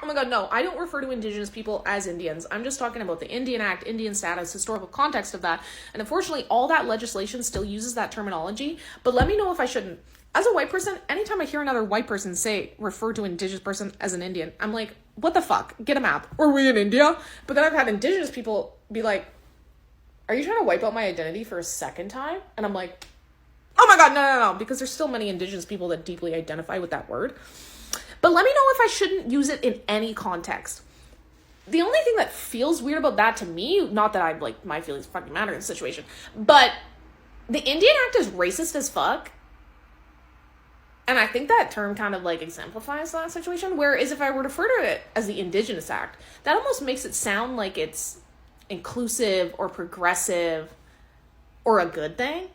Oh my god, no, I don't refer to indigenous people as Indians. I'm just talking about the Indian Act, Indian status, historical context of that. And unfortunately, all that legislation still uses that terminology. But let me know if I shouldn't. As a white person, anytime I hear another white person refer to an indigenous person as an Indian, I'm like, what the fuck? Get a map. Are we in India? But then I've had indigenous people be like, are you trying to wipe out my identity for a second time? And I'm like, oh my god, no, because there's still many indigenous people that deeply identify with that word. But let me know if I shouldn't use it in any context. The only thing that feels weird about that to me, not that my feelings fucking matter in the situation, but the Indian Act is racist as fuck. And I think that term kind of exemplifies that situation. Whereas if I were to refer to it as the Indigenous Act, that almost makes it sound like it's inclusive or progressive or a good thing.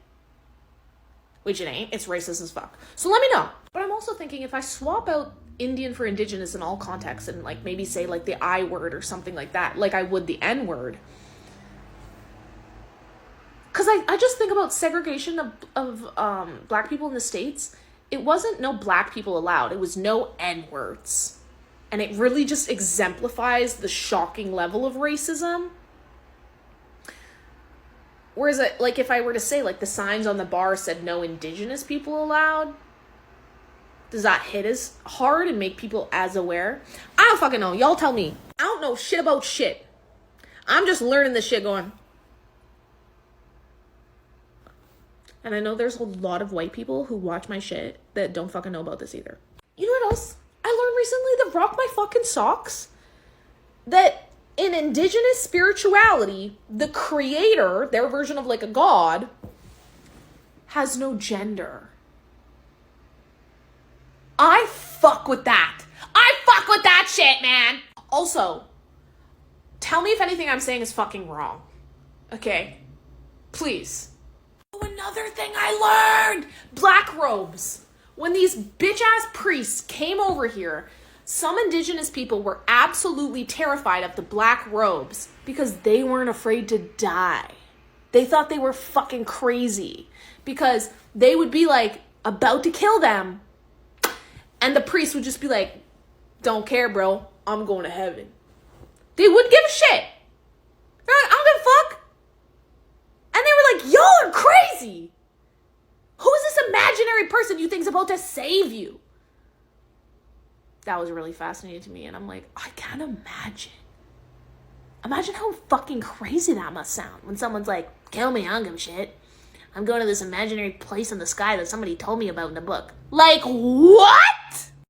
Which it ain't. It's racist as fuck. So let me know. But I'm also thinking if I swap out Indian for Indigenous in all contexts and maybe say the I word or something like that, like I would the N word. Because I just think about segregation of black people in the States. It wasn't no black people allowed. It was no N words. And it really just exemplifies the shocking level of racism. Whereas, if I were to say, the signs on the bar said no indigenous people allowed, does that hit as hard and make people as aware? I don't fucking know. Y'all tell me. I don't know shit about shit. I'm just learning this shit going. And I know there's a lot of white people who watch my shit that don't fucking know about this either. You know what else I learned recently that rocked my fucking socks? That in indigenous spirituality, the creator, their version of a god, has no gender. I fuck with that. I fuck with that shit, man. Also, tell me if anything I'm saying is fucking wrong. Okay? Please. Oh, another thing I learned! Black robes. When these bitch-ass priests came over here, some indigenous people were absolutely terrified of the black robes because they weren't afraid to die. They thought they were fucking crazy because they would be about to kill them. And the priest would just be like, don't care, bro. I'm going to heaven. They wouldn't give a shit. They're like, I don't give a fuck. And they were like, y'all are crazy. Who is this imaginary person you think's about to save you? That was really fascinating to me. And I'm like, I can't imagine. Imagine how fucking crazy that must sound when someone's like, kill me, I don't give a shit. I'm going to this imaginary place in the sky that somebody told me about in a book. Like, what?